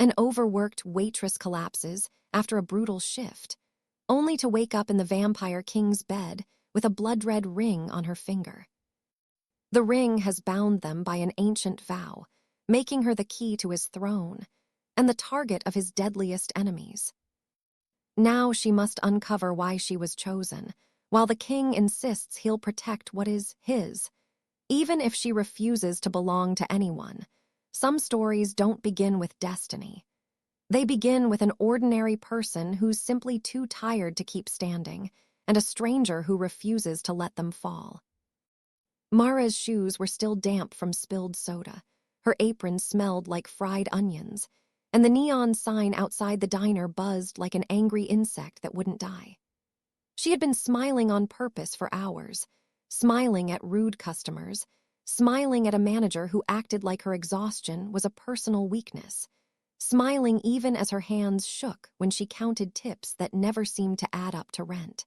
An overworked waitress collapses after a brutal shift, only to wake up in the vampire king's bed with a blood-red ring on her finger. The ring has bound them by an ancient vow, making her the key to his throne and the target of his deadliest enemies. Now she must uncover why she was chosen, while the king insists he'll protect what is his, even if she refuses to belong to anyone. Some stories don't begin with destiny. They begin with an ordinary person who's simply too tired to keep standing, and a stranger who refuses to let them fall. Mara's shoes were still damp from spilled soda. Her apron smelled like fried onions, and the neon sign outside the diner buzzed like an angry insect that wouldn't die. She had been smiling on purpose for hours, smiling at rude customers, smiling at a manager who acted like her exhaustion was a personal weakness, smiling even as her hands shook when she counted tips that never seemed to add up to rent.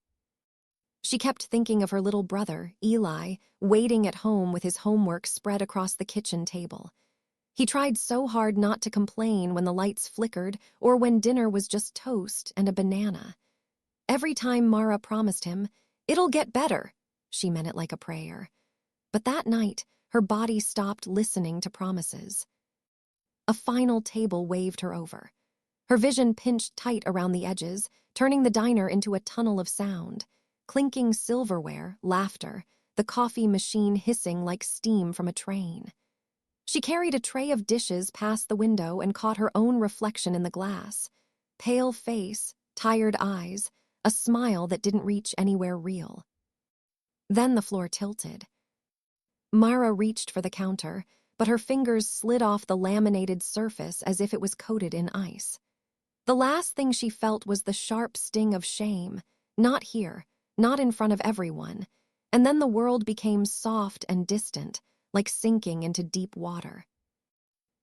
She kept thinking of her little brother, Eli, waiting at home with his homework spread across the kitchen table. He tried so hard not to complain when the lights flickered or when dinner was just toast and a banana. Every time Mara promised him, "It'll get better," she meant it like a prayer. But that night, her body stopped listening to promises. A final table waved her over. Her vision pinched tight around the edges, turning the diner into a tunnel of sound. Clinking silverware, laughter, the coffee machine hissing like steam from a train. She carried a tray of dishes past the window and caught her own reflection in the glass. Pale face, tired eyes, a smile that didn't reach anywhere real. Then the floor tilted. Mara reached for the counter, but her fingers slid off the laminated surface as if it was coated in ice. The last thing she felt was the sharp sting of shame, not here, not in front of everyone, and then the world became soft and distant, like sinking into deep water.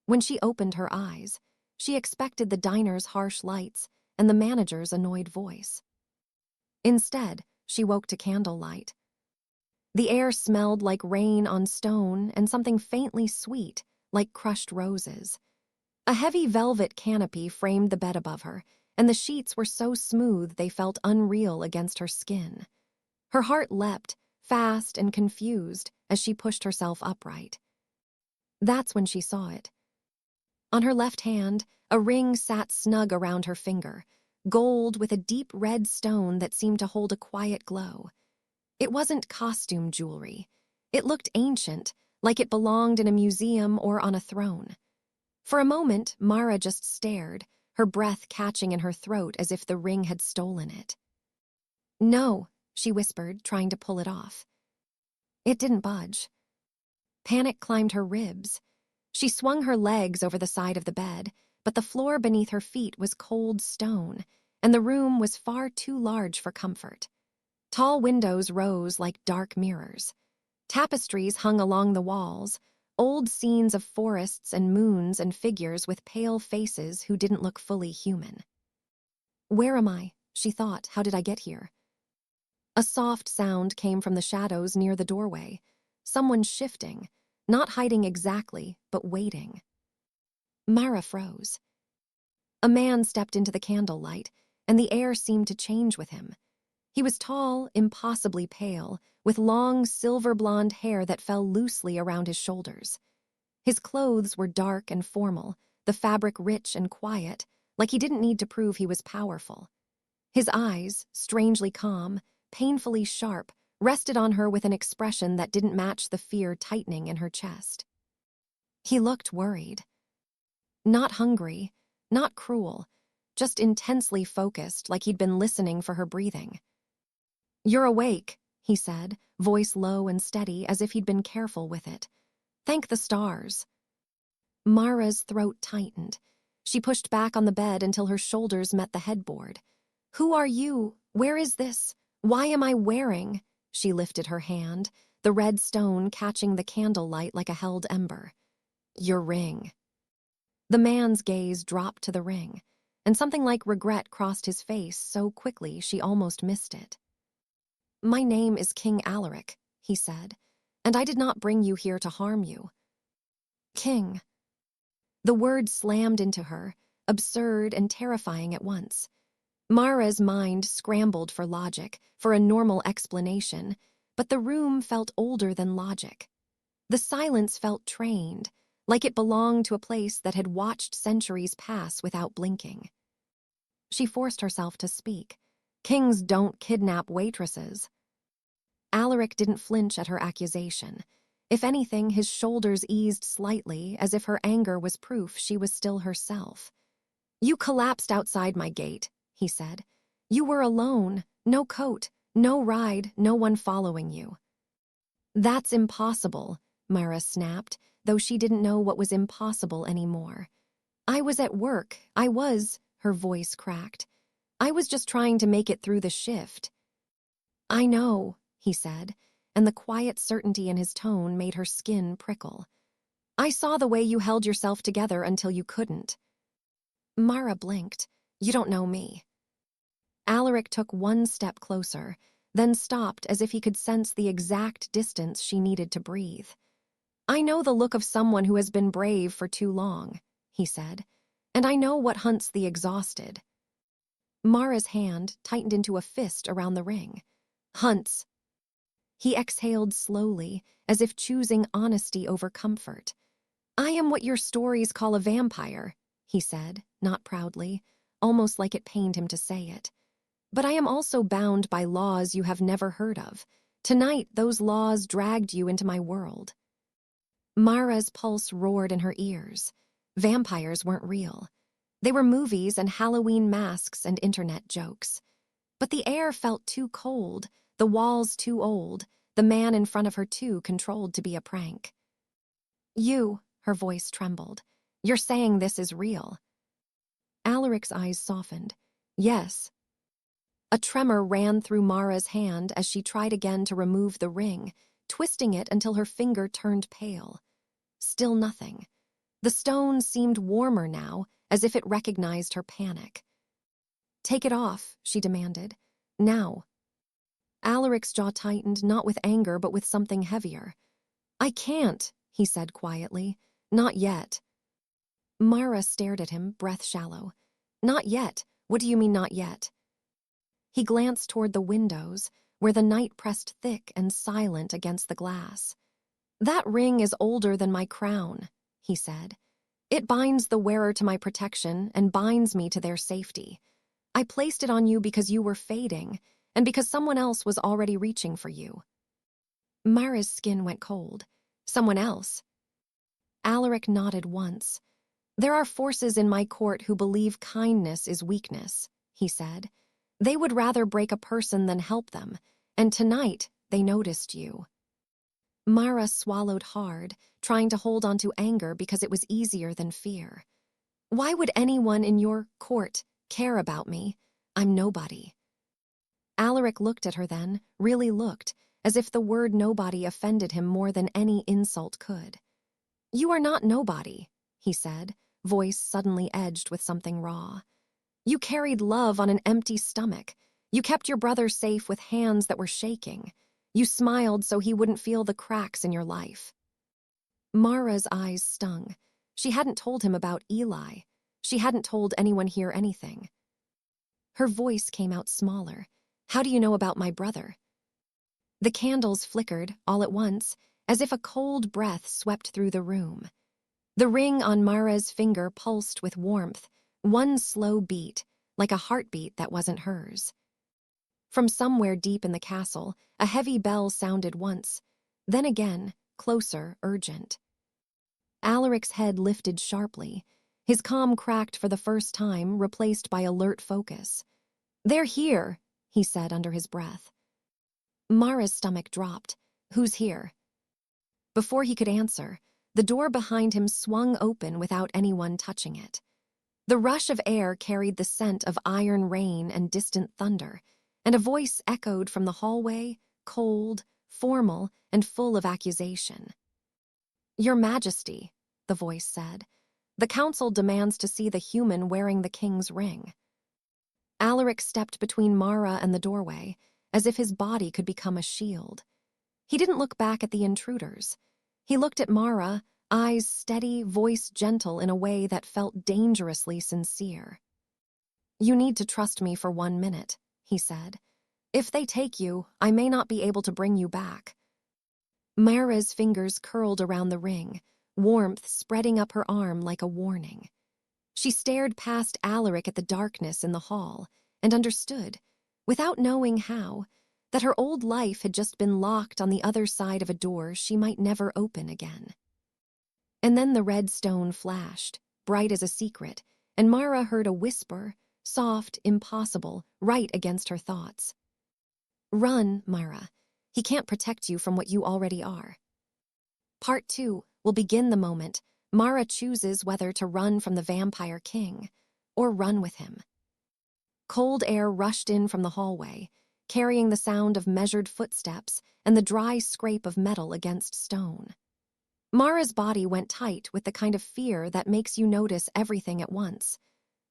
When she opened her eyes, she expected the diner's harsh lights and the manager's annoyed voice. Instead, she woke to candlelight. The air smelled like rain on stone and something faintly sweet, like crushed roses. A heavy velvet canopy framed the bed above her, and the sheets were so smooth they felt unreal against her skin. Her heart leapt, fast and confused, as she pushed herself upright. That's when she saw it. On her left hand, a ring sat snug around her finger, gold with a deep red stone that seemed to hold a quiet glow. It wasn't costume jewelry. It looked ancient, like it belonged in a museum or on a throne. For a moment, Mara just stared, her breath catching in her throat as if the ring had stolen it. "No," she whispered, trying to pull it off. It didn't budge. Panic climbed her ribs. She swung her legs over the side of the bed, but the floor beneath her feet was cold stone, and the room was far too large for comfort. Tall windows rose like dark mirrors. Tapestries hung along the walls, old scenes of forests and moons and figures with pale faces who didn't look fully human. "Where am I?" she thought. "How did I get here?" A soft sound came from the shadows near the doorway. Someone shifting, not hiding exactly, but waiting. Mara froze. A man stepped into the candlelight, and the air seemed to change with him. He was tall, impossibly pale, with long, silver-blonde hair that fell loosely around his shoulders. His clothes were dark and formal, the fabric rich and quiet, like he didn't need to prove he was powerful. His eyes, strangely calm, painfully sharp, rested on her with an expression that didn't match the fear tightening in her chest. He looked worried. Not hungry, not cruel, just intensely focused, like he'd been listening for her breathing. "You're awake," he said, voice low and steady as if he'd been careful with it. "Thank the stars." Mara's throat tightened. She pushed back on the bed until her shoulders met the headboard. "Who are you? Where is this? Why am I wearing?" She lifted her hand, the red stone catching the candlelight like a held ember. "Your ring." The man's gaze dropped to the ring, and something like regret crossed his face so quickly she almost missed it. "My name is King Alaric," he said, "and I did not bring you here to harm you." "King." The word slammed into her, absurd and terrifying at once. Mara's mind scrambled for logic, for a normal explanation, but the room felt older than logic. The silence felt trained, like it belonged to a place that had watched centuries pass without blinking. She forced herself to speak. Kings don't kidnap waitresses. Alaric didn't flinch at her accusation. If anything, his shoulders eased slightly, as if her anger was proof she was still herself. "You collapsed outside my gate," he said. "You were alone, no coat, no ride, no one following you." "That's impossible," Mara snapped, though she didn't know what was impossible anymore. "I was at work. Her voice cracked. "I was just trying to make it through the shift." "I know," he said, and the quiet certainty in his tone made her skin prickle. "I saw the way you held yourself together until you couldn't." Mara blinked. "You don't know me." Alaric took one step closer, then stopped as if he could sense the exact distance she needed to breathe. "I know the look of someone who has been brave for too long," he said, "and I know what hunts the exhausted." Mara's hand tightened into a fist around the ring. "Hunts." He exhaled slowly, as if choosing honesty over comfort. "I am what your stories call a vampire," he said, not proudly, almost like it pained him to say it. "But I am also bound by laws you have never heard of. Tonight, those laws dragged you into my world." Mara's pulse roared in her ears. Vampires weren't real. They were movies and Halloween masks and internet jokes. But the air felt too cold, the walls too old, the man in front of her too controlled to be a prank. Her voice trembled. "You're saying this is real." Alaric's eyes softened. "Yes." A tremor ran through Mara's hand as she tried again to remove the ring, twisting it until her finger turned pale. Still nothing. The stone seemed warmer now, as if it recognized her panic. "Take it off," she demanded. "Now." Alaric's jaw tightened, not with anger but with something heavier. "I can't," he said quietly. "Not yet." Mara stared at him, breath shallow. "Not yet? What do you mean not yet?" He glanced toward the windows, where the night pressed thick and silent against the glass. "That ring is older than my crown," he said. "It binds the wearer to my protection and binds me to their safety. I placed it on you because you were fading, and because someone else was already reaching for you." Mara's skin went cold. "Someone else?" Alaric nodded once. "There are forces in my court who believe kindness is weakness," he said. "They would rather break a person than help them, and tonight they noticed you." Mara swallowed hard, trying to hold on to anger because it was easier than fear. "Why would anyone in your court care about me? I'm nobody." Alaric looked at her then, really looked, as if the word nobody offended him more than any insult could. "You are not nobody," he said, voice suddenly edged with something raw. "You carried love on an empty stomach. You kept your brother safe with hands that were shaking. You smiled so he wouldn't feel the cracks in your life." Mara's eyes stung. She hadn't told him about Eli. She hadn't told anyone here anything. Her voice came out smaller. "How do you know about my brother?" The candles flickered, all at once, as if a cold breath swept through the room. The ring on Mara's finger pulsed with warmth, one slow beat, like a heartbeat that wasn't hers. From somewhere deep in the castle, a heavy bell sounded once, then again, closer, urgent. Alaric's head lifted sharply. His calm cracked for the first time, replaced by alert focus. "They're here," he said under his breath. Mara's stomach dropped. "Who's here?" Before he could answer, the door behind him swung open without anyone touching it. The rush of air carried the scent of iron rain and distant thunder, and a voice echoed from the hallway, cold, formal, and full of accusation. "Your Majesty," the voice said, "the council demands to see the human wearing the king's ring." Alaric stepped between Mara and the doorway, as if his body could become a shield. He didn't look back at the intruders. He looked at Mara, eyes steady, voice gentle in a way that felt dangerously sincere. "You need to trust me for 1 minute," he said. "If they take you, I may not be able to bring you back." Myra's fingers curled around the ring, warmth spreading up her arm like a warning. She stared past Alaric at the darkness in the hall and understood, without knowing how, that her old life had just been locked on the other side of a door she might never open again. And then the red stone flashed, bright as a secret, and Mara heard a whisper, soft, impossible, right against her thoughts. "Run, Mara. He can't protect you from what you already are." Part 2 will begin the moment Mara chooses whether to run from the vampire king or run with him. Cold air rushed in from the hallway, carrying the sound of measured footsteps and the dry scrape of metal against stone. Mara's body went tight with the kind of fear that makes you notice everything at once.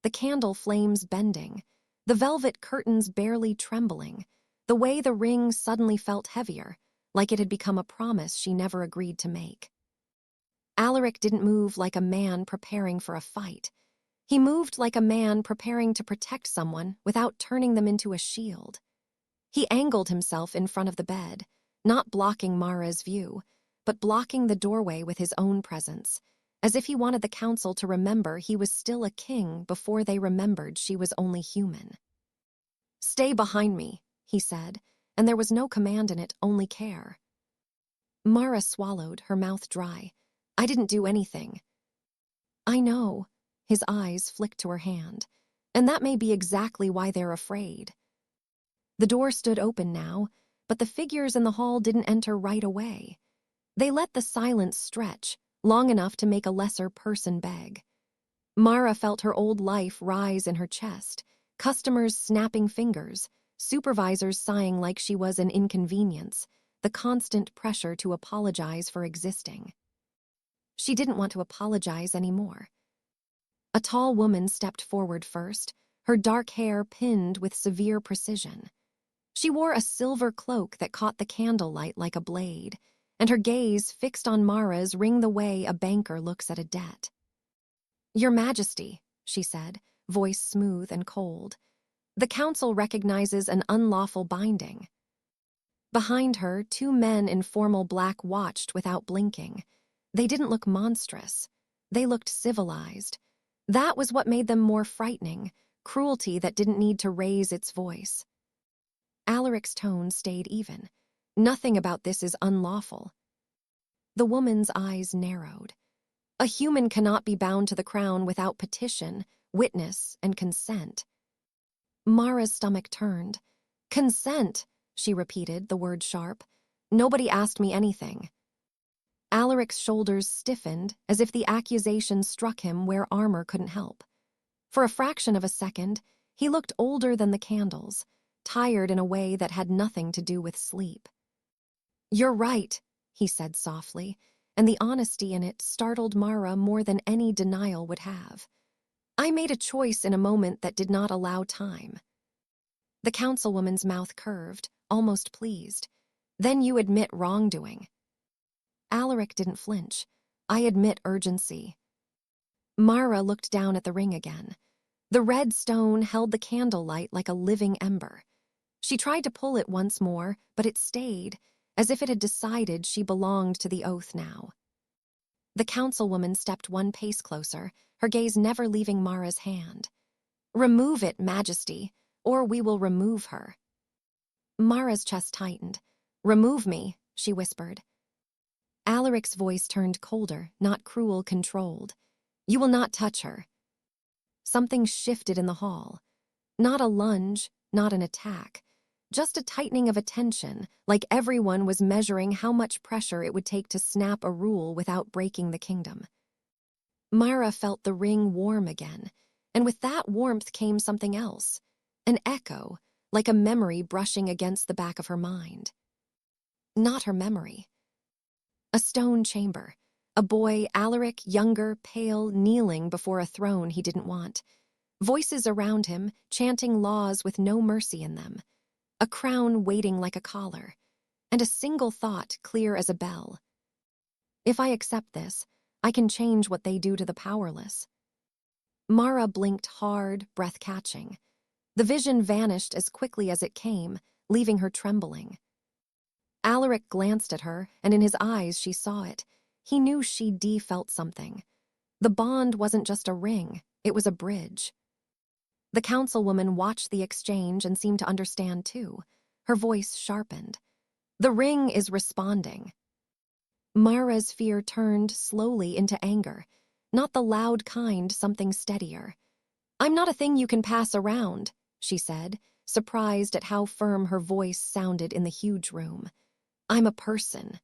The candle flames bending, the velvet curtains barely trembling, the way the ring suddenly felt heavier, like it had become a promise she never agreed to make. Alaric didn't move like a man preparing for a fight. He moved like a man preparing to protect someone without turning them into a shield. He angled himself in front of the bed, not blocking Mara's view, but blocking the doorway with his own presence, as if he wanted the council to remember he was still a king before they remembered she was only human. "Stay behind me," he said, and there was no command in it, only care. Mara swallowed, her mouth dry. "I didn't do anything." "I know." His eyes flicked to her hand. "And that may be exactly why they're afraid." The door stood open now, but the figures in the hall didn't enter right away. They let the silence stretch, long enough to make a lesser person beg. Mara felt her old life rise in her chest, customers snapping fingers, supervisors sighing like she was an inconvenience, the constant pressure to apologize for existing. She didn't want to apologize anymore. A tall woman stepped forward first, her dark hair pinned with severe precision. She wore a silver cloak that caught the candlelight like a blade, and her gaze, fixed on Mara's, ringed the way a banker looks at a debt. "Your Majesty," she said, voice smooth and cold, "the council recognizes an unlawful binding." Behind her, 2 men in formal black watched without blinking. They didn't look monstrous. They looked civilized. That was what made them more frightening, cruelty that didn't need to raise its voice. Alaric's tone stayed even. "Nothing about this is unlawful." The woman's eyes narrowed. "A human cannot be bound to the crown without petition, witness, and consent." Mara's stomach turned. "Consent," she repeated, the word sharp. "Nobody asked me anything." Alaric's shoulders stiffened as if the accusation struck him where armor couldn't help. For a fraction of a second, he looked older than the candles, tired in a way that had nothing to do with sleep. "You're right," he said softly, and the honesty in it startled Mara more than any denial would have. "I made a choice in a moment that did not allow time." The councilwoman's mouth curved, almost pleased. "Then you admit wrongdoing." Allaric didn't flinch. "I admit urgency." Mara looked down at the ring again. The red stone held the candlelight like a living ember. She tried to pull it once more, but it stayed, as if it had decided she belonged to the oath now. The councilwoman stepped 1 pace closer, her gaze never leaving Mara's hand. "Remove it, Majesty, or we will remove her." Mara's chest tightened. "Remove me," she whispered. Alaric's voice turned colder, not cruel, controlled. "You will not touch her." Something shifted in the hall. Not a lunge, not an attack. Just a tightening of attention, like everyone was measuring how much pressure it would take to snap a rule without breaking the kingdom. Mara felt the ring warm again, and with that warmth came something else. An echo, like a memory brushing against the back of her mind. Not her memory. A stone chamber. A boy, Alaric, younger, pale, kneeling before a throne he didn't want. Voices around him, chanting laws with no mercy in them. A crown waiting like a collar. And a single thought clear as a bell. "If I accept this, I can change what they do to the powerless." Mara blinked hard, breath-catching. The vision vanished as quickly as it came, leaving her trembling. Alaric glanced at her, and in his eyes she saw it. He knew she felt something. The bond wasn't just a ring, it was a bridge. The councilwoman watched the exchange and seemed to understand too. Her voice sharpened. "The ring is responding." Mara's fear turned slowly into anger. Not the loud kind, something steadier. "I'm not a thing you can pass around," she said, surprised at how firm her voice sounded in the huge room. "I'm a person."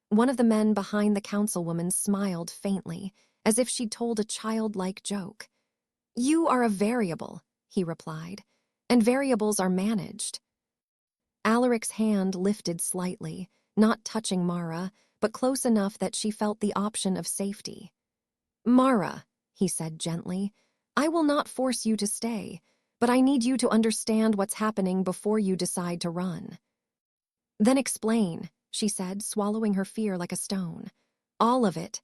One of the men behind the councilwoman smiled faintly, as if she'd told a childlike joke. "You are a variable," he replied, "and variables are managed." Alaric's hand lifted slightly, not touching Mara, but close enough that she felt the option of safety. "Mara," he said gently, "I will not force you to stay, but I need you to understand what's happening before you decide to run." "Then explain," she said, swallowing her fear like a stone. "All of it."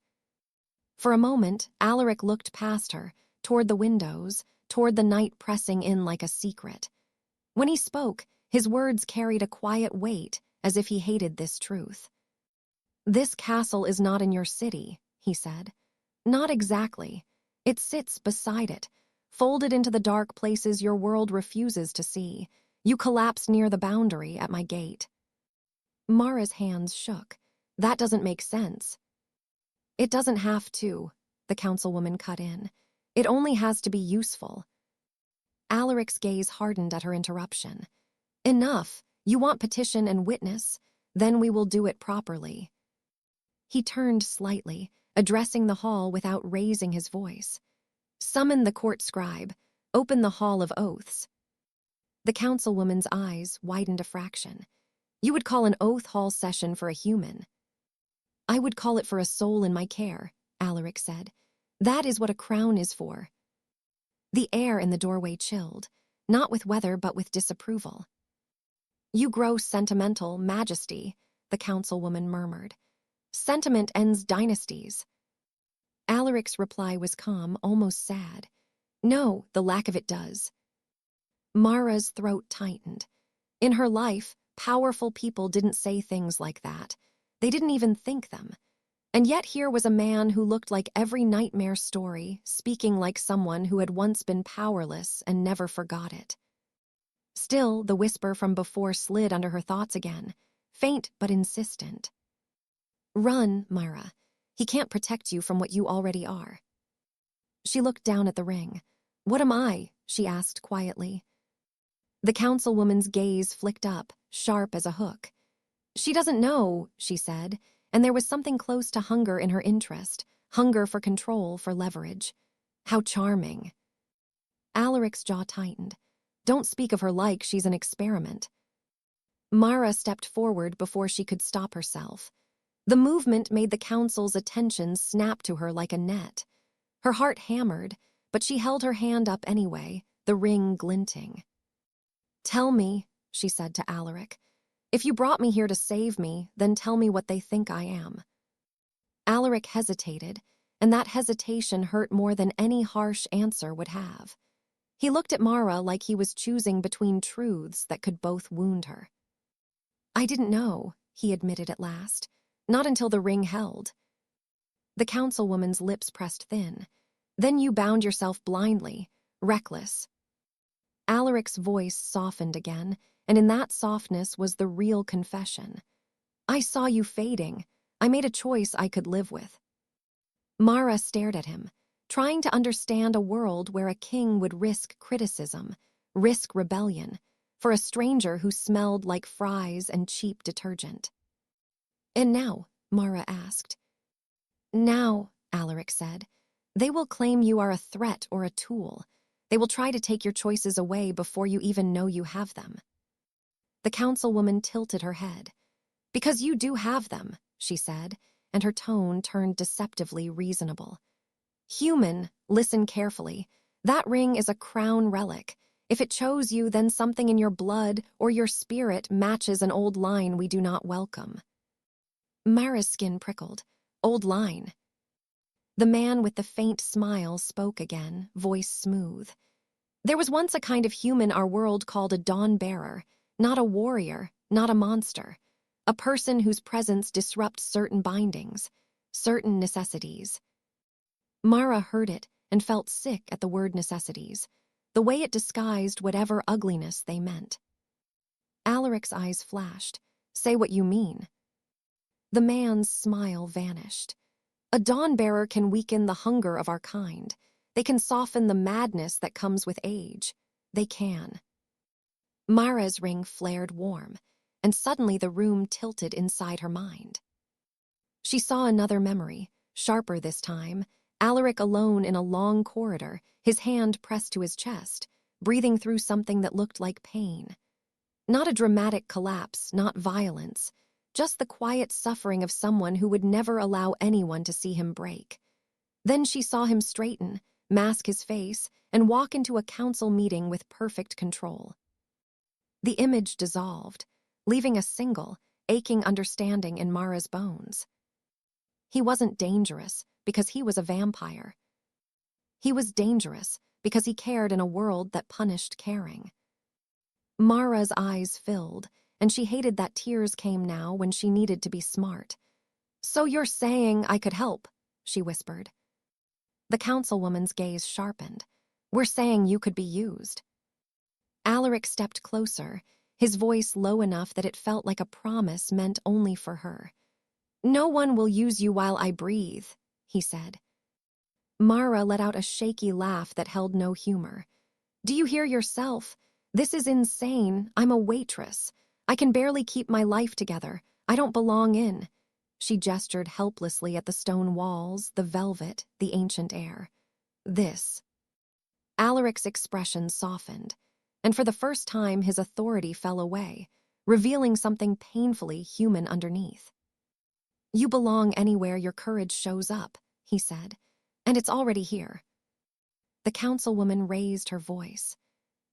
For a moment, Alaric looked past her, toward the windows, toward the night pressing in like a secret. When he spoke, his words carried a quiet weight, as if he hated this truth. "This castle is not in your city," he said. "Not exactly. It sits beside it, folded into the dark places your world refuses to see. You collapsed near the boundary at my gate." Mara's hands shook. "That doesn't make sense." "It doesn't have to," the councilwoman cut in. "It only has to be useful." Alaric's gaze hardened at her interruption. "Enough. You want petition and witness. Then we will do it properly." He turned slightly, addressing the hall without raising his voice. "Summon the court scribe. Open the hall of oaths." The councilwoman's eyes widened a fraction. "You would call an oath hall session for a human." "I would call it for a soul in my care," Alaric said. "That is what a crown is for." The air in the doorway chilled, not with weather but with disapproval. "You grow sentimental, Majesty," the councilwoman murmured. "Sentiment ends dynasties." Alaric's reply was calm, almost sad. "No, the lack of it does." Mara's throat tightened. In her life, powerful people didn't say things like that. They didn't even think them. And yet here was a man who looked like every nightmare story, speaking like someone who had once been powerless and never forgot it. Still, the whisper from before slid under her thoughts again, faint but insistent. "Run, Mara. He can't protect you from what you already are." She looked down at the ring. "What am I?" she asked quietly. The councilwoman's gaze flicked up, sharp as a hook. "She doesn't know," she said, and there was something close to hunger in her interest, hunger for control, for leverage. "How charming." Alaric's jaw tightened. "Don't speak of her like she's an experiment." Mara stepped forward before she could stop herself. The movement made the council's attention snap to her like a net. Her heart hammered, but she held her hand up anyway, the ring glinting. "Tell me," she said to Alaric, "if you brought me here to save me, then tell me what they think I am." Alaric hesitated, and that hesitation hurt more than any harsh answer would have. He looked at Mara like he was choosing between truths that could both wound her. "I didn't know," he admitted at last. "Not until the ring held." The councilwoman's lips pressed thin. "Then you bound yourself blindly, reckless." Alaric's voice softened again, and in that softness was the real confession. "I saw you fading. I made a choice I could live with." Mara stared at him, trying to understand a world where a king would risk criticism, risk rebellion, for a stranger who smelled like fries and cheap detergent. "And now?" Mara asked. "Now," Alaric said, "they will claim you are a threat or a tool. They will try to take your choices away before you even know you have them." The councilwoman tilted her head. "Because you do have them," she said, and her tone turned deceptively reasonable. "Human, listen carefully. That ring is a crown relic. If it chose you, then something in your blood or your spirit matches an old line we do not welcome." Mara's skin prickled. "Old line." The man with the faint smile spoke again, voice smooth. There was once a kind of human our world called a dawn-bearer, not a warrior, not a monster, a person whose presence disrupts certain bindings, certain necessities. Mara heard it and felt sick at the word necessities, the way it disguised whatever ugliness they meant. Alaric's eyes flashed. Say what you mean. The man's smile vanished. A dawn-bearer can weaken the hunger of our kind. They can soften the madness that comes with age. They can. Mara's ring flared warm, and suddenly the room tilted inside her mind. She saw another memory, sharper this time, Alaric alone in a long corridor, his hand pressed to his chest, breathing through something that looked like pain. Not a dramatic collapse, not violence, just the quiet suffering of someone who would never allow anyone to see him break. Then she saw him straighten, mask his face, and walk into a council meeting with perfect control. The image dissolved, leaving a single, aching understanding in Mara's bones. He wasn't dangerous because he was a vampire. He was dangerous because he cared in a world that punished caring. Mara's eyes filled, and she hated that tears came now when she needed to be smart. "So you're saying I could help," she whispered. The councilwoman's gaze sharpened. "We're saying you could be used." Alaric stepped closer, his voice low enough that it felt like a promise meant only for her. "No one will use you while I breathe," he said. Mara let out a shaky laugh that held no humor. "Do you hear yourself? This is insane. I'm a waitress. I can barely keep my life together. I don't belong in." She gestured helplessly at the stone walls, the velvet, the ancient air. "This." Alaric's expression softened, and for the first time his authority fell away, revealing something painfully human underneath. "You belong anywhere your courage shows up," he said, "and it's already here." The councilwoman raised her voice.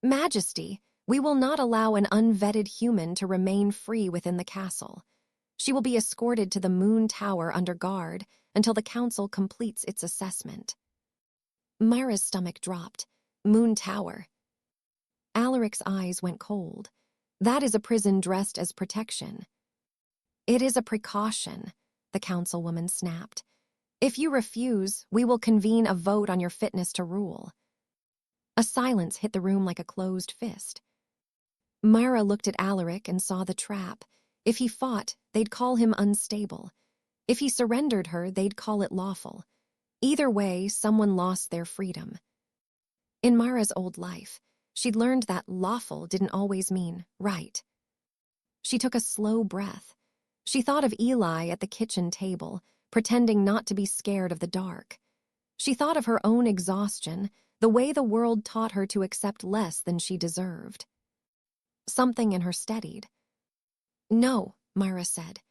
"Majesty, we will not allow an unvetted human to remain free within the castle. She will be escorted to the Moon Tower under guard until the council completes its assessment." Mara's stomach dropped. Moon Tower. Alaric's eyes went cold. "That is a prison dressed as protection." "It is a precaution," the councilwoman snapped. "If you refuse, we will convene a vote on your fitness to rule." A silence hit the room like a closed fist. Mara looked at Allaric and saw the trap. If he fought, they'd call him unstable. If he surrendered her, they'd call it lawful. Either way, someone lost their freedom. In Mara's old life, she'd learned that lawful didn't always mean right. She took a slow breath. She thought of Eli at the kitchen table, pretending not to be scared of the dark. She thought of her own exhaustion, the way the world taught her to accept less than she deserved. Something in her steadied. "No," Mara said.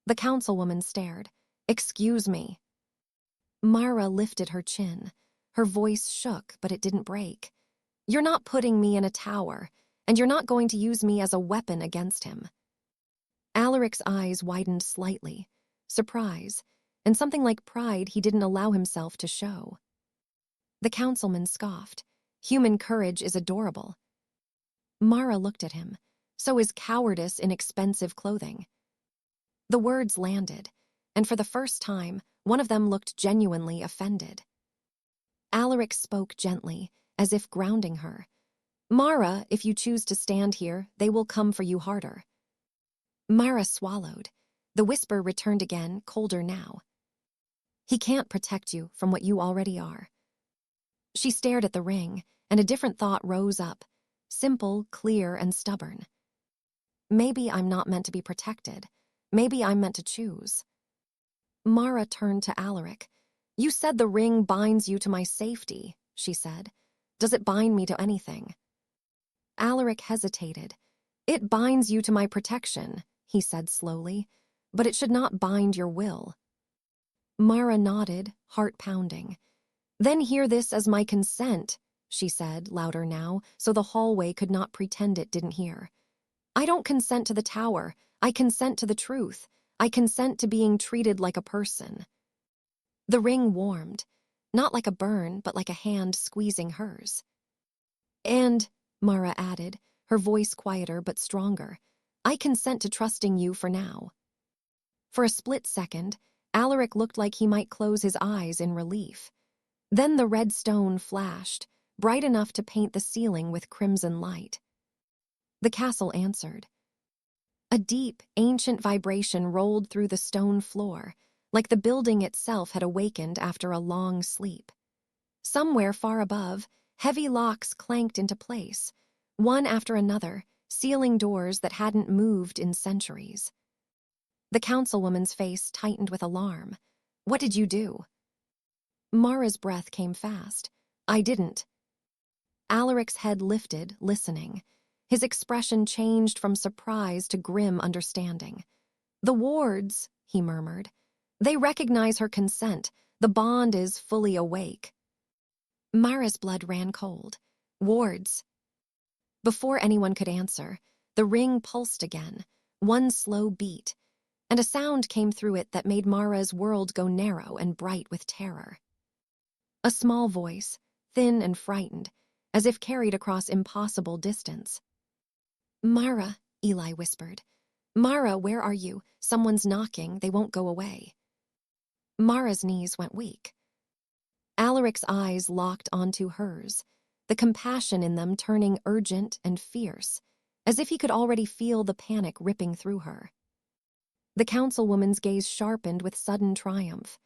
The councilwoman stared. "Excuse me." Mara lifted her chin. Her voice shook, but it didn't break. "You're not putting me in a tower, and you're not going to use me as a weapon against him." Alaric's eyes widened slightly, surprise, and something like pride he didn't allow himself to show. The councilman scoffed. "Human courage is adorable." Mara looked at him. "So is cowardice in expensive clothing." The words landed, and for the first time, one of them looked genuinely offended. Allaric spoke gently, as if grounding her. "Mara, if you choose to stand here, they will come for you harder." Mara swallowed. The whisper returned again, colder now. "He can't protect you from what you already are." She stared at the ring, and a different thought rose up, simple, clear, and stubborn. Maybe I'm not meant to be protected. Maybe I'm meant to choose. Mara turned to Alaric. "You said the ring binds you to my safety," she said. "Does it bind me to anything?" Alaric hesitated. "It binds you to my protection," he said slowly, "but it should not bind your will." Mara nodded, heart pounding. "Then hear this as my consent," she said, louder now, so the hallway could not pretend it didn't hear. "I don't consent to the tower. I consent to the truth. I consent to being treated like a person." The ring warmed, not like a burn, but like a hand squeezing hers. And, Mara added, her voice quieter but stronger, I consent to trusting you for now. For a split second, Alaric looked like he might close his eyes in relief. Then the red stone flashed, bright enough to paint the ceiling with crimson light. The castle answered. A deep, ancient vibration rolled through the stone floor, like the building itself had awakened after a long sleep. Somewhere far above, heavy locks clanked into place, one after another, sealing doors that hadn't moved in centuries. The councilwoman's face tightened with alarm. What did you do? Mara's breath came fast. I didn't. Alaric's head lifted, listening. His expression changed from surprise to grim understanding. The wards, he murmured. They recognize her consent. The bond is fully awake. Mara's blood ran cold. Wards. Before anyone could answer, the ring pulsed again, one slow beat, and a sound came through it that made Mara's world go narrow and bright with terror. A small voice, thin and frightened, as if carried across impossible distance. Mara, Eli whispered. Mara, where are you? Someone's knocking. They won't go away. Mara's knees went weak. Alaric's eyes locked onto hers, the compassion in them turning urgent and fierce, as if he could already feel the panic ripping through her. The councilwoman's gaze sharpened with sudden triumph.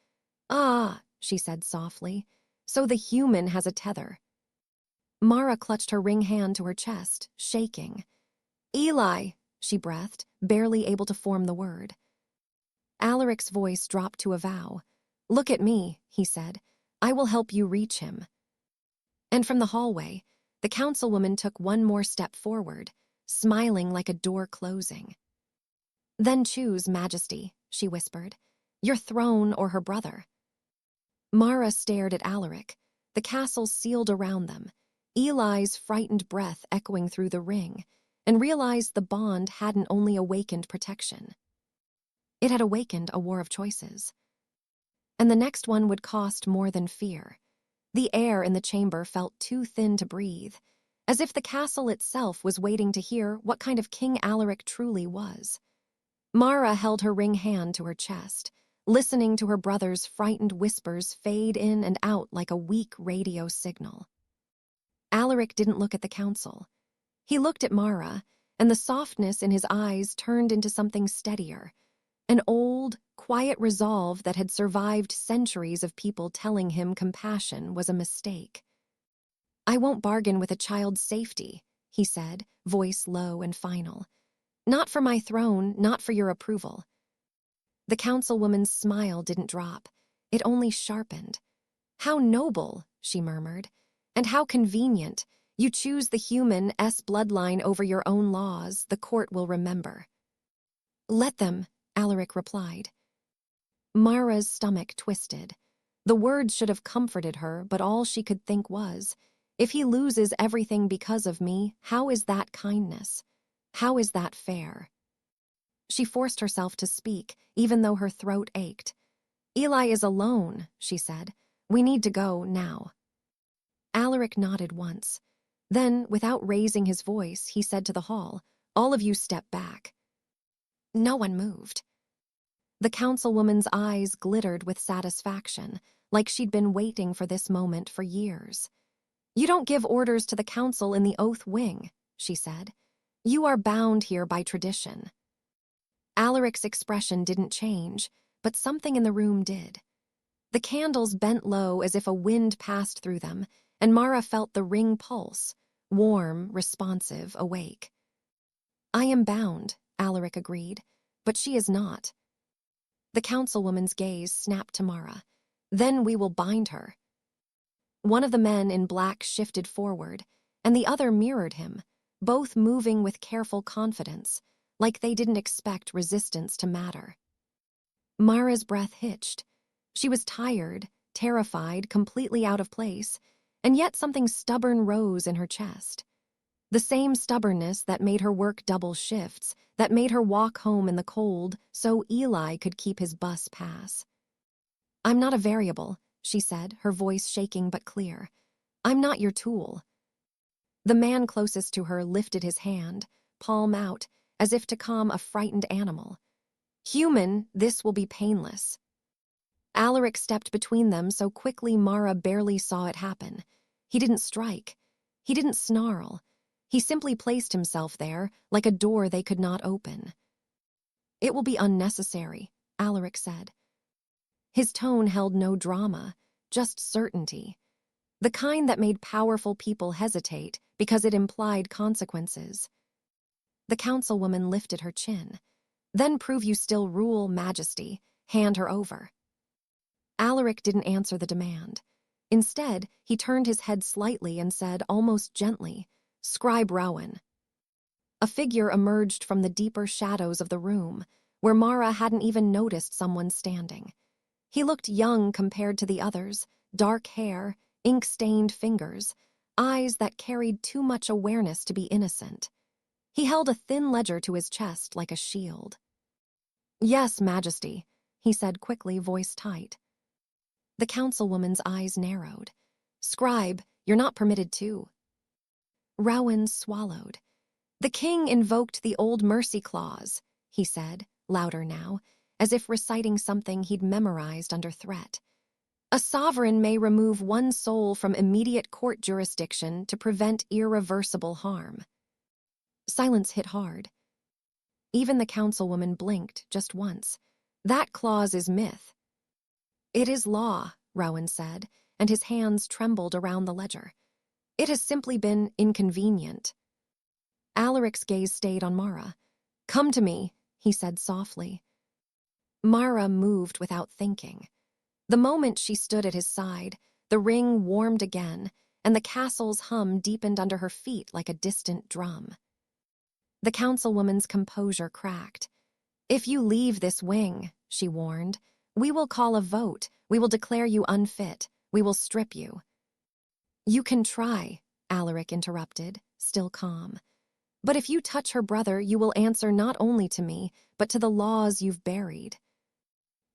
Ah, she said softly, so the human has a tether. Mara clutched her ring hand to her chest, shaking. Eli, she breathed, barely able to form the word. Alaric's voice dropped to a vow. Look at me, he said. I will help you reach him. And from the hallway, the councilwoman took one more step forward, smiling like a door closing. Then choose, Majesty, she whispered. Your throne or her brother. Mara stared at Allaric, the castle sealed around them, Eli's frightened breath echoing through the ring, and realized the bond hadn't only awakened protection. It had awakened a war of choices. And the next one would cost more than fear. The air in the chamber felt too thin to breathe, as if the castle itself was waiting to hear what kind of king Alaric truly was. Mara held her ring hand to her chest, listening to her brother's frightened whispers fade in and out like a weak radio signal. Alaric didn't look at the council. He looked at Mara, and the softness in his eyes turned into something steadier, an old, quiet resolve that had survived centuries of people telling him compassion was a mistake. I won't bargain with a child's safety, he said, voice low and final. Not for my throne, not for your approval. The councilwoman's smile didn't drop. It only sharpened. How noble, she murmured, and how convenient. You choose the human bloodline over your own laws, the court will remember. Let them, Alaric replied. Mara's stomach twisted. The words should have comforted her, but all she could think was, if he loses everything because of me, how is that kindness? How is that fair? She forced herself to speak, even though her throat ached. Eli is alone, she said. We need to go now. Alaric nodded once. Then, without raising his voice, he said to the hall, all of you step back. No one moved. The councilwoman's eyes glittered with satisfaction, like she'd been waiting for this moment for years. You don't give orders to the council in the oath wing, she said. You are bound here by tradition. Alaric's expression didn't change, but something in the room did. The candles bent low as if a wind passed through them, and Mara felt the ring pulse, warm, responsive, awake. I am bound, Alaric agreed, but she is not. The councilwoman's gaze snapped to Mara. Then we will bind her. One of the men in black shifted forward, and the other mirrored him, both moving with careful confidence, like they didn't expect resistance to matter. Mara's breath hitched. She was tired, terrified, completely out of place, and yet something stubborn rose in her chest. The same stubbornness that made her work double shifts, that made her walk home in the cold so Eli could keep his bus pass. I'm not a variable, she said, her voice shaking but clear. I'm not your tool. The man closest to her lifted his hand, palm out, as if to calm a frightened animal. Human, this will be painless. Alaric stepped between them so quickly Mara barely saw it happen. He didn't strike. He didn't snarl. He simply placed himself there, like a door they could not open. It will be unnecessary, Alaric said. His tone held no drama, just certainty. The kind that made powerful people hesitate because it implied consequences. The councilwoman lifted her chin. Then prove you still rule, Majesty. Hand her over. Alaric didn't answer the demand. Instead, he turned his head slightly and said, almost gently, Scribe Rowan. A figure emerged from the deeper shadows of the room, where Mara hadn't even noticed someone standing. He looked young compared to the others, dark hair, ink-stained fingers, eyes that carried too much awareness to be innocent. He held a thin ledger to his chest like a shield. Yes, Majesty, he said quickly, voice tight. The councilwoman's eyes narrowed. Scribe, you're not permitted to. Rowan swallowed. The king invoked the old mercy clause, he said, louder now, as if reciting something he'd memorized under threat. A sovereign may remove one soul from immediate court jurisdiction to prevent irreversible harm. Silence hit hard. Even the councilwoman blinked just once. That clause is myth. It is law, Rowan said, and his hands trembled around the ledger. It has simply been inconvenient. Alaric's gaze stayed on Mara. Come to me, he said softly. Mara moved without thinking. The moment she stood at his side, the ring warmed again, and the castle's hum deepened under her feet like a distant drum. The councilwoman's composure cracked. If you leave this wing, she warned, we will call a vote, we will declare you unfit, we will strip you. You can try, Alaric interrupted, still calm. But if you touch her brother, you will answer not only to me, but to the laws you've buried.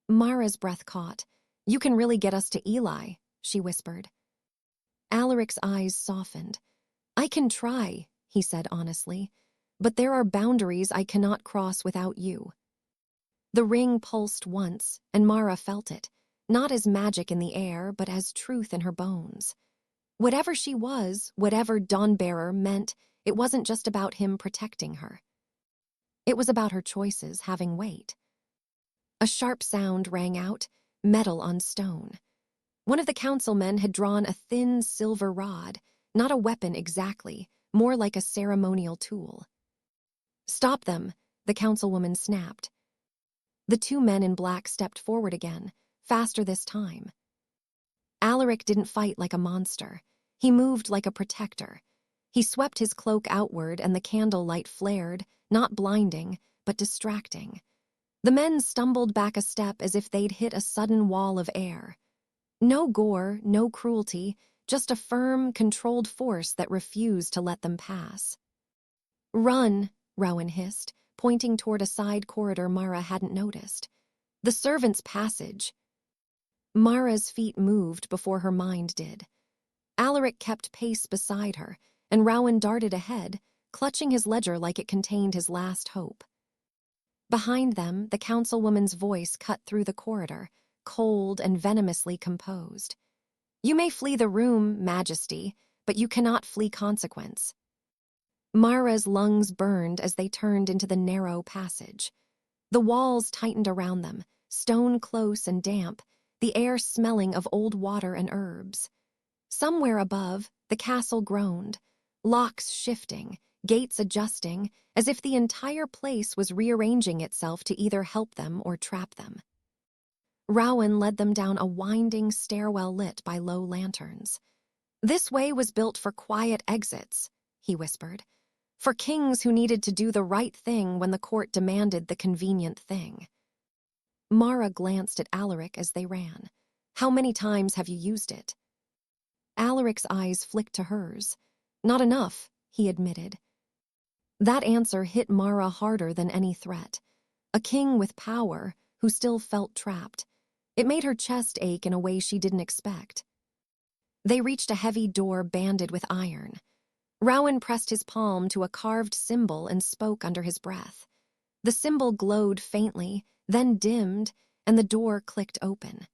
Mara's breath caught. You can really get us to Eli, she whispered. Alaric's eyes softened. I can try, he said honestly, but there are boundaries I cannot cross without you. The ring pulsed once, and Mara felt it, not as magic in the air, but as truth in her bones. Whatever she was, whatever Dawnbearer meant, it wasn't just about him protecting her. It was about her choices having weight. A sharp sound rang out, metal on stone. One of the councilmen had drawn a thin silver rod, not a weapon exactly, more like a ceremonial tool. Stop them, the councilwoman snapped. The two men in black stepped forward again, faster this time. Alaric didn't fight like a monster. He moved like a protector. He swept his cloak outward and the candlelight flared, not blinding, but distracting. The men stumbled back a step as if they'd hit a sudden wall of air. No gore, no cruelty, just a firm, controlled force that refused to let them pass. Run, Rowan hissed, pointing toward a side corridor Mara hadn't noticed. The servants' passage. Mara's feet moved before her mind did. Alaric kept pace beside her, and Rowan darted ahead, clutching his ledger like it contained his last hope. Behind them, the councilwoman's voice cut through the corridor, cold and venomously composed. You may flee the room, Majesty, but you cannot flee consequence. Mara's lungs burned as they turned into the narrow passage. The walls tightened around them, stone close and damp, the air smelling of old water and herbs. Somewhere above, the castle groaned, locks shifting, gates adjusting, as if the entire place was rearranging itself to either help them or trap them. Rowan led them down a winding stairwell lit by low lanterns. This way was built for quiet exits, he whispered, for kings who needed to do the right thing when the court demanded the convenient thing. Mara glanced at Alaric as they ran. How many times have you used it? Alaric's eyes flicked to hers. Not enough, he admitted. That answer hit Mara harder than any threat. A king with power, who still felt trapped. It made her chest ache in a way she didn't expect. They reached a heavy door banded with iron. Rowan pressed his palm to a carved symbol and spoke under his breath. The symbol glowed faintly, then dimmed, and the door clicked open.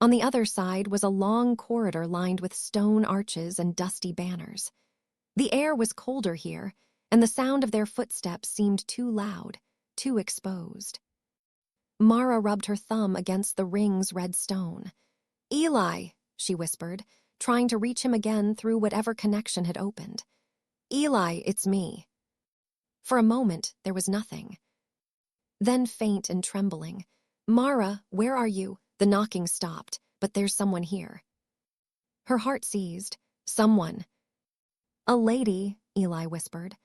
On the other side was a long corridor lined with stone arches and dusty banners. The air was colder here, and the sound of their footsteps seemed too loud, too exposed. Mara rubbed her thumb against the ring's red stone. "Eli," she whispered, trying to reach him again through whatever connection had opened. "Eli, it's me." For a moment, there was nothing. Then faint and trembling, "Mara, where are you?" The knocking stopped, but there's someone here. Her heart seized. Someone. "A lady," Eli whispered.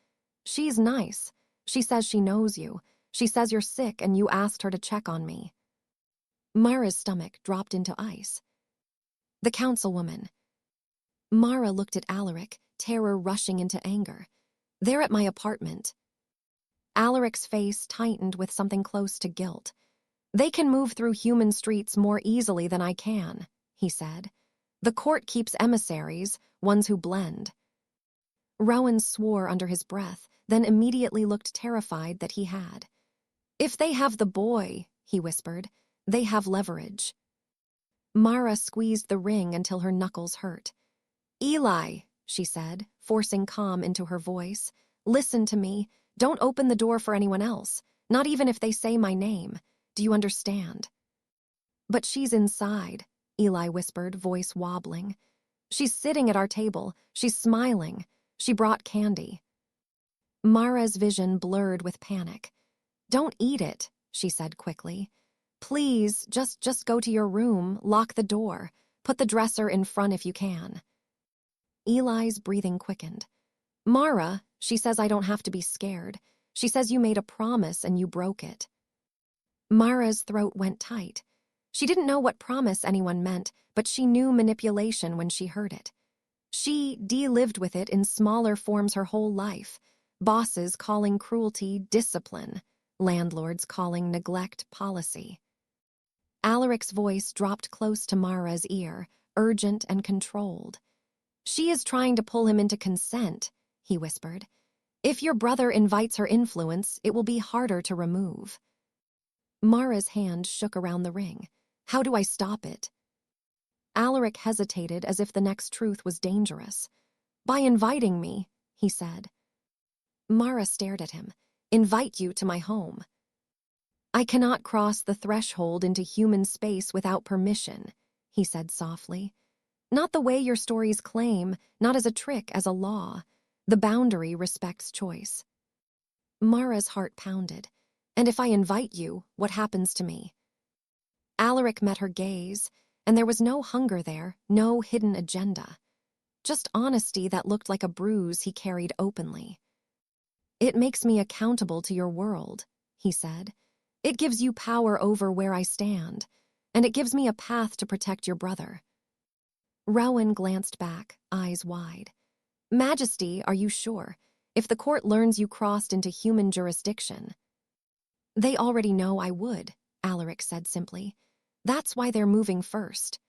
"She's nice. She says she knows you. She says you're sick and you asked her to check on me." Mara's stomach dropped into ice. "The councilwoman." Mara looked at Alaric, terror rushing into anger. "They're at my apartment." Alaric's face tightened with something close to guilt. "They can move through human streets more easily than I can," he said. "The court keeps emissaries, ones who blend." Rowan swore under his breath, then immediately looked terrified that he had. "If they have the boy," he whispered, "they have leverage." Mara squeezed the ring until her knuckles hurt. "Eli," she said, forcing calm into her voice, "listen to me. Don't open the door for anyone else, not even if they say my name. Do you understand?" "But she's inside," Eli whispered, voice wobbling. "She's sitting at our table. She's smiling. She brought candy." Mara's vision blurred with panic. "Don't eat it," she said quickly. "Please, just go to your room, lock the door, put the dresser in front if you can." Eli's breathing quickened. "Mara, she says I don't have to be scared. She says you made a promise and you broke it." Mara's throat went tight. She didn't know what promise anyone meant, but she knew manipulation when she heard it. She lived with it in smaller forms her whole life. Bosses calling cruelty discipline, landlords calling neglect policy. Alaric's voice dropped close to Mara's ear, urgent and controlled. "She is trying to pull him into consent," he whispered. "If your brother invites her influence, it will be harder to remove." Mara's hand shook around the ring. "How do I stop it?" Allaric hesitated as if the next truth was dangerous. "By inviting me," he said. Mara stared at him. "Invite you to my home." "I cannot cross the threshold into human space without permission," he said softly. "Not the way your stories claim, not as a trick, as a law. The boundary respects choice." Mara's heart pounded. "And if I invite you, what happens to me?" Alaric met her gaze, and there was no hunger there, no hidden agenda. Just honesty that looked like a bruise he carried openly. "It makes me accountable to your world," he said. "It gives you power over where I stand, and it gives me a path to protect your brother." Rowan glanced back, eyes wide. "Majesty, are you sure? If the court learns you crossed into human jurisdiction." "They already know I would," Alaric said simply. "That's why they're moving first."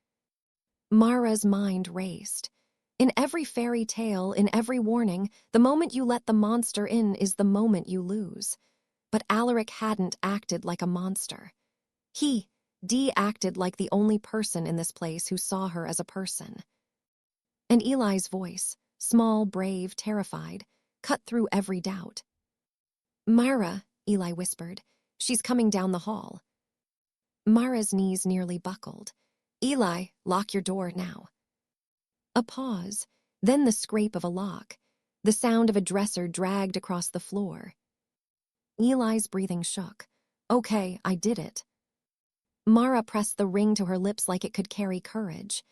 Mara's mind raced. In every fairy tale, in every warning, the moment you let the monster in is the moment you lose. But Alaric hadn't acted like a monster. He acted like the only person in this place who saw her as a person. And Eli's voice, small, brave, terrified, cut through every doubt. "Mara," Eli whispered, "she's coming down the hall." Mara's knees nearly buckled. "Eli, lock your door now." A pause, then the scrape of a lock, the sound of a dresser dragged across the floor. Eli's breathing shook. "Okay, I did it." Mara pressed the ring to her lips like it could carry courage.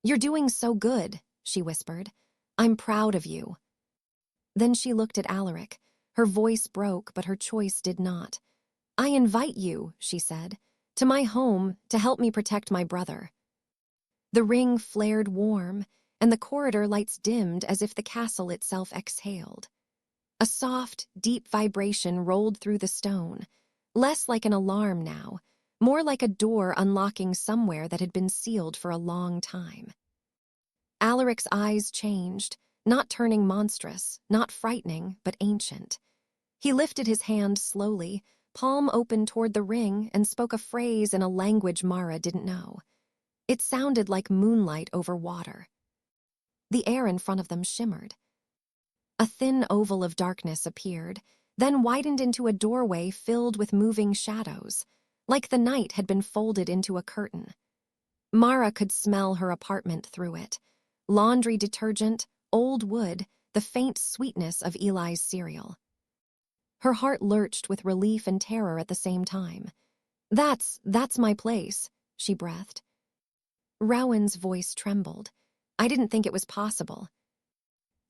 "You're doing so good," she whispered. "I'm proud of you." Then she looked at Allaric. Her voice broke, but her choice did not. "I invite you," she said, "to my home to help me protect my brother." The ring flared warm, and the corridor lights dimmed as if the castle itself exhaled. A soft, deep vibration rolled through the stone, less like an alarm now, more like a door unlocking somewhere that had been sealed for a long time. Alaric's eyes changed, not turning monstrous, not frightening, but ancient. He lifted his hand slowly, palm open toward the ring, and spoke a phrase in a language Mara didn't know. It sounded like moonlight over water. The air in front of them shimmered. A thin oval of darkness appeared, then widened into a doorway filled with moving shadows, like the night had been folded into a curtain. Mara could smell her apartment through it. Laundry detergent, old wood, the faint sweetness of Eli's cereal. Her heart lurched with relief and terror at the same time. That's my place, she breathed. Rowan's voice trembled. I didn't think it was possible.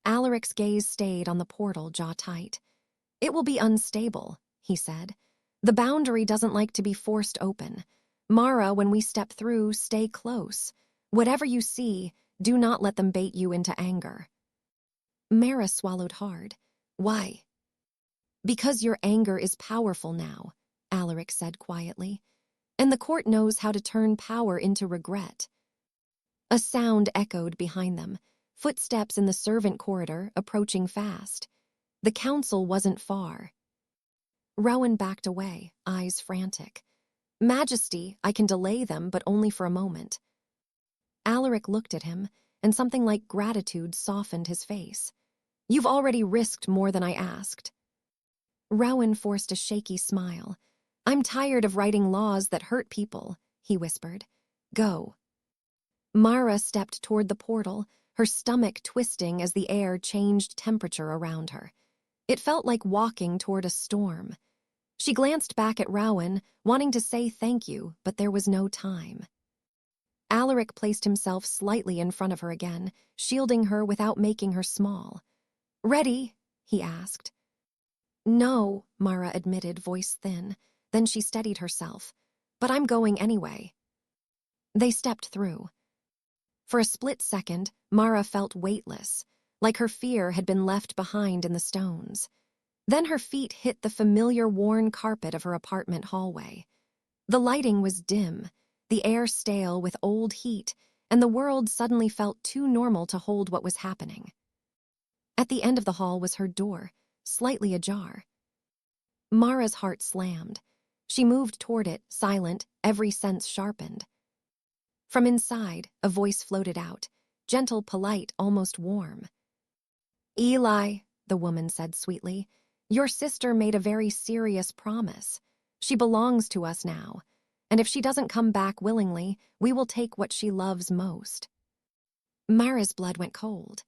Alaric's gaze stayed on the portal, jaw tight. It will be unstable, he said. The boundary doesn't like to be forced open. Mara, when we step through, stay close. Whatever you see, do not let them bait you into anger. Mara swallowed hard. Why? Because your anger is powerful now, Alaric said quietly. And the court knows how to turn power into regret. A sound echoed behind them, footsteps in the servant corridor approaching fast. The council wasn't far. Rowan backed away, eyes frantic. Majesty, I can delay them, but only for a moment. Alaric looked at him, and something like gratitude softened his face. You've already risked more than I asked. Rowan forced a shaky smile. I'm tired of writing laws that hurt people, he whispered. Go. Mara stepped toward the portal, her stomach twisting as the air changed temperature around her. It felt like walking toward a storm. She glanced back at Rowan, wanting to say thank you, but there was no time. Alaric placed himself slightly in front of her again, shielding her without making her small. Ready? He asked. No, Mara admitted, voice thin. Then she steadied herself. But I'm going anyway. They stepped through. For a split second, Mara felt weightless, like her fear had been left behind in the stones. Then her feet hit the familiar worn carpet of her apartment hallway. The lighting was dim, the air stale with old heat, and the world suddenly felt too normal to hold what was happening. At the end of the hall was her door, slightly ajar. Mara's heart slammed. She moved toward it, silent, every sense sharpened. From inside, a voice floated out, gentle, polite, almost warm. Eli, the woman said sweetly, your sister made a very serious promise. She belongs to us now, and if she doesn't come back willingly, we will take what she loves most. Mara's blood went cold.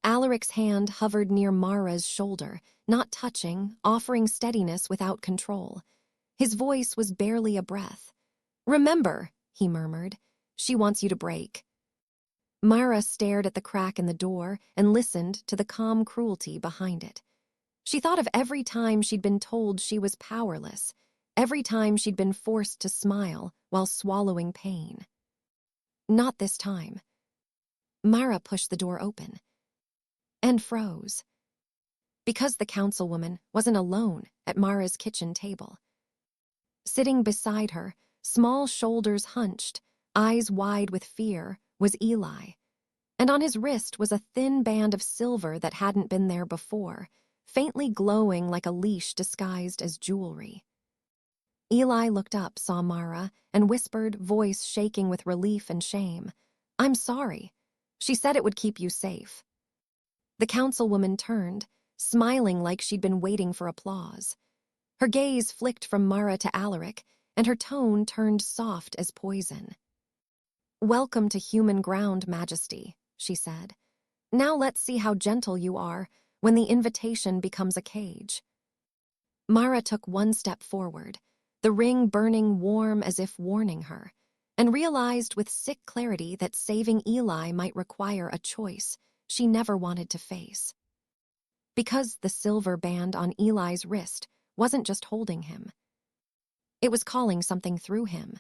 Alaric's hand hovered near Mara's shoulder, not touching, offering steadiness without control. His voice was barely a breath. Remember, he murmured, she wants you to break. Mara stared at the crack in the door and listened to the calm cruelty behind it. She thought of every time she'd been told she was powerless, every time she'd been forced to smile while swallowing pain. Not this time. Mara pushed the door open and froze. Because the councilwoman wasn't alone at Mara's kitchen table. Sitting beside her, small shoulders hunched, eyes wide with fear, was Eli. And on his wrist was a thin band of silver that hadn't been there before, faintly glowing like a leash disguised as jewelry. Eli looked up, saw Mara, and whispered, voice shaking with relief and shame, I'm sorry. She said it would keep you safe. The councilwoman turned, smiling like she'd been waiting for applause. Her gaze flicked from Mara to Alaric, and her tone turned soft as poison. Welcome to human ground, Majesty, she said. Now let's see how gentle you are when the invitation becomes a cage. Mara took one step forward, the ring burning warm as if warning her, and realized with sick clarity that saving Eli might require a choice she never wanted to face. Because the silver band on Eli's wrist wasn't just holding him. It was calling something through him,